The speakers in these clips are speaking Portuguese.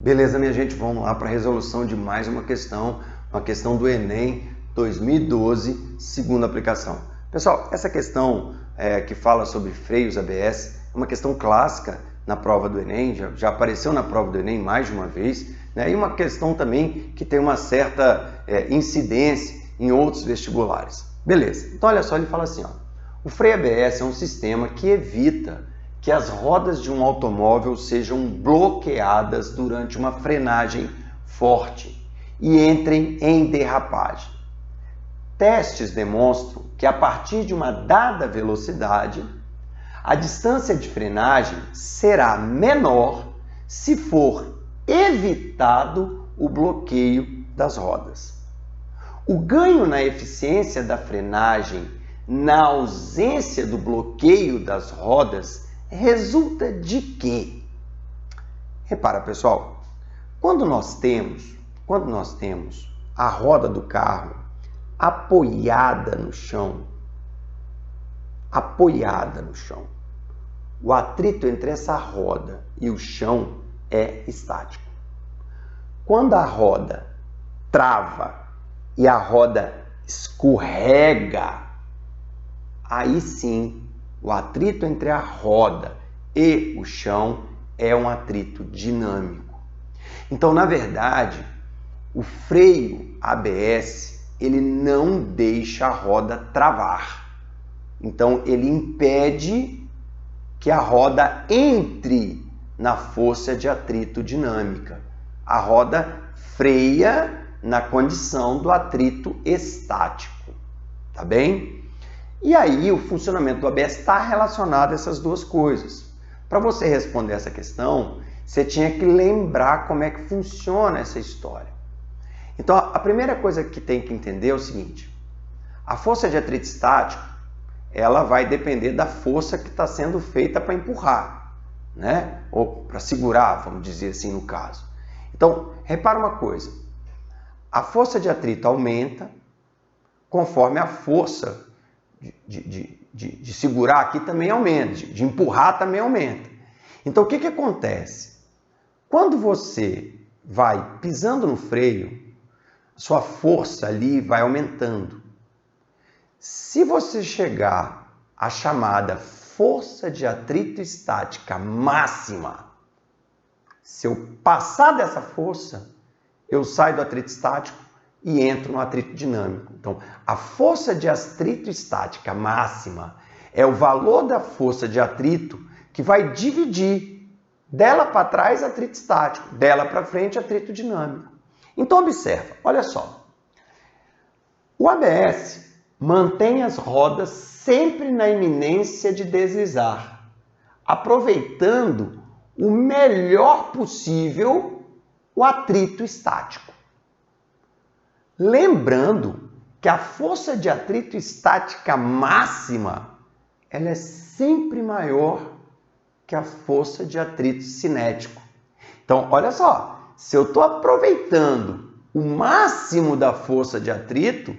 Beleza, minha gente, vamos lá para a resolução de mais uma questão do Enem 2012, segunda aplicação. Pessoal, essa questão que fala sobre freios ABS é uma questão clássica na prova do Enem, já apareceu na prova do Enem mais de uma vez, né? E uma questão também que tem uma certa incidência em outros vestibulares. Beleza, então olha só, ele fala assim, ó, o freio ABS é um sistema que evita que as rodas de um automóvel sejam bloqueadas durante uma frenagem forte e entrem em derrapagem. Testes demonstram que a partir de uma dada velocidade, a distância de frenagem será menor se for evitado o bloqueio das rodas. O ganho na eficiência da frenagem na ausência do bloqueio das rodas resulta de quê? Repara, pessoal, quando nós temos a roda do carro apoiada no chão, o atrito entre essa roda e o chão é estático. Quando a roda trava e a roda escorrega, aí sim o atrito entre a roda e o chão é um atrito dinâmico. Então, na verdade, o freio ABS, ele não deixa a roda travar. Então, ele impede que a roda entre na força de atrito dinâmica. A roda freia na condição do atrito estático, tá bem? E aí o funcionamento do ABS está relacionado a essas duas coisas. Para você responder essa questão, você tinha que lembrar como é que funciona essa história. Então, a primeira coisa que tem que entender é o seguinte: a força de atrito estático, ela vai depender da força que está sendo feita para empurrar, né? Ou para segurar, vamos dizer assim no caso. Então, repara uma coisa: a força de atrito aumenta conforme a força de segurar aqui também aumenta, de empurrar também aumenta. Então, o que acontece? Quando você vai pisando no freio, sua força ali vai aumentando. Se você chegar à chamada força de atrito estática máxima, se eu passar dessa força, eu saio do atrito estático e entro no atrito dinâmico. Então, a força de atrito estática máxima é o valor da força de atrito que vai dividir dela para trás atrito estático, dela para frente atrito dinâmico. Então, observa, olha só. O ABS mantém as rodas sempre na iminência de deslizar, aproveitando o melhor possível o atrito estático. Lembrando que a força de atrito estática máxima, ela é sempre maior que a força de atrito cinético. Então, olha só, se eu estou aproveitando o máximo da força de atrito,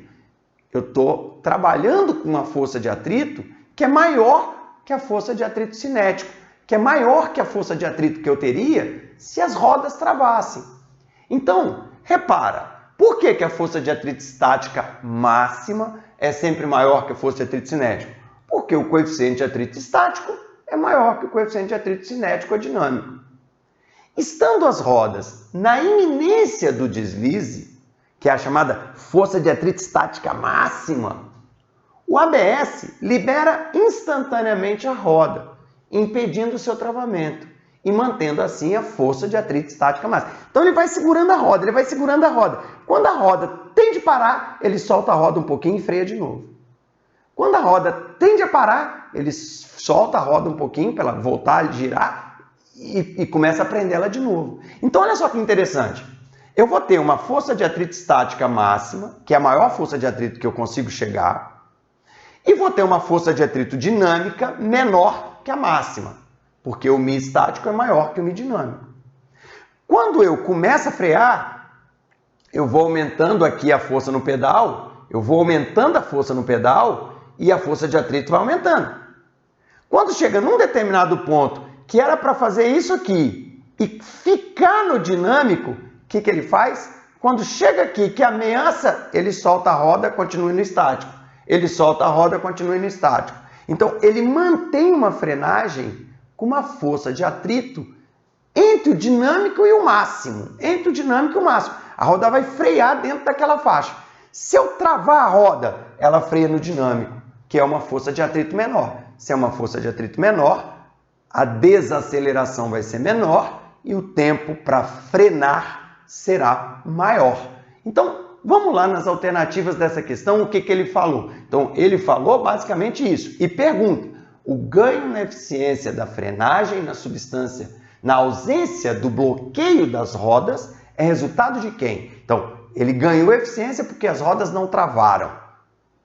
eu estou trabalhando com uma força de atrito que é maior que a força de atrito cinético, que é maior que a força de atrito que eu teria se as rodas travassem. Então, repara, por que a força de atrito estática máxima é sempre maior que a força de atrito cinético? Porque o coeficiente de atrito estático é maior que o coeficiente de atrito cinético ou dinâmico. Estando as rodas na iminência do deslize, que é a chamada força de atrito estática máxima, o ABS libera instantaneamente a roda, impedindo o seu travamento e mantendo assim a força de atrito estática máxima. Então ele vai segurando a roda, Quando a roda tende a parar, ele solta a roda um pouquinho e freia de novo. Quando a roda tende a parar, ele solta a roda um pouquinho para ela voltar a girar e começa a prender ela de novo. Então olha só que interessante. Eu vou ter uma força de atrito estática máxima, que é a maior força de atrito que eu consigo chegar, e vou ter uma força de atrito dinâmica menor que a máxima, porque o Mi estático é maior que o Mi dinâmico. Quando eu começo a frear, eu vou aumentando aqui a força no pedal, e a força de atrito vai aumentando. Quando chega num determinado ponto que era para fazer isso aqui, e ficar no dinâmico, o que ele faz? Quando chega aqui que ameaça, ele solta a roda, continua no estático. Ele solta a roda, continua no estático. Então, ele mantém uma frenagem com uma força de atrito entre o dinâmico e o máximo. Entre o dinâmico e o máximo. A roda vai frear dentro daquela faixa. Se eu travar a roda, ela freia no dinâmico, que é uma força de atrito menor. Se é uma força de atrito menor, a desaceleração vai ser menor e o tempo para frenar será maior. Então, vamos lá nas alternativas dessa questão, o que ele falou? Então, ele falou basicamente isso. E pergunta, o ganho na eficiência da frenagem na substância, na ausência do bloqueio das rodas, é resultado de quem? Então, ele ganhou eficiência porque as rodas não travaram.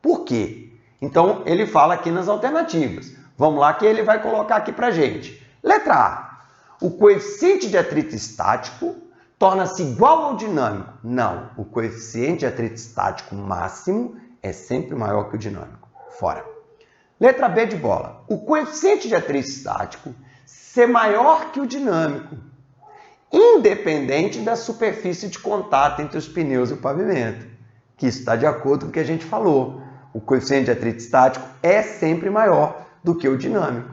Por quê? Então, ele fala aqui nas alternativas. Vamos lá que ele vai colocar aqui pra gente. Letra A. O coeficiente de atrito estático torna-se igual ao dinâmico. Não, o coeficiente de atrito estático máximo é sempre maior que o dinâmico. Fora. Letra B de bola. O coeficiente de atrito estático ser maior que o dinâmico, independente da superfície de contato entre os pneus e o pavimento. Que isso está de acordo com o que a gente falou. O coeficiente de atrito estático é sempre maior do que o dinâmico.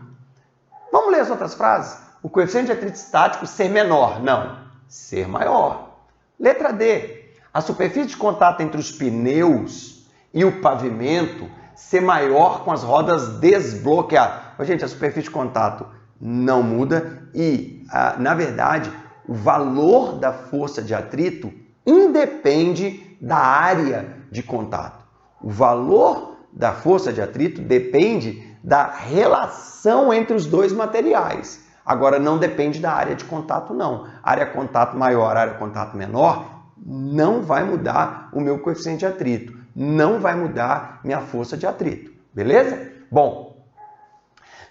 Vamos ler as outras frases? O coeficiente de atrito estático ser menor. Não, ser maior. Letra D. A superfície de contato entre os pneus e o pavimento ser maior com as rodas desbloqueadas. Gente, a superfície de contato não muda e, na verdade, o valor da força de atrito independe da área de contato. O valor da força de atrito depende da relação entre os dois materiais. Agora, não depende da área de contato, não. Área de contato maior, área de contato menor, não vai mudar o meu coeficiente de atrito. Não vai mudar minha força de atrito. Beleza? Bom,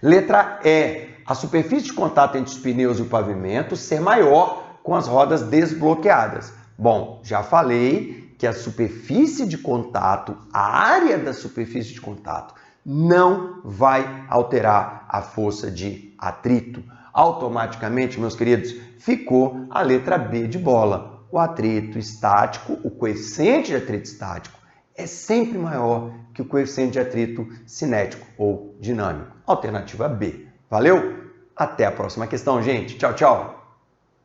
letra E. A superfície de contato entre os pneus e o pavimento ser maior com as rodas desbloqueadas. Bom, já falei que a superfície de contato, a área da superfície de contato, não vai alterar a força de atrito. Automaticamente, meus queridos, ficou a letra B de bola. O atrito estático, o coeficiente de atrito estático, é sempre maior que o coeficiente de atrito cinético ou dinâmico. Alternativa B. Valeu? Até a próxima questão, gente. Tchau, tchau!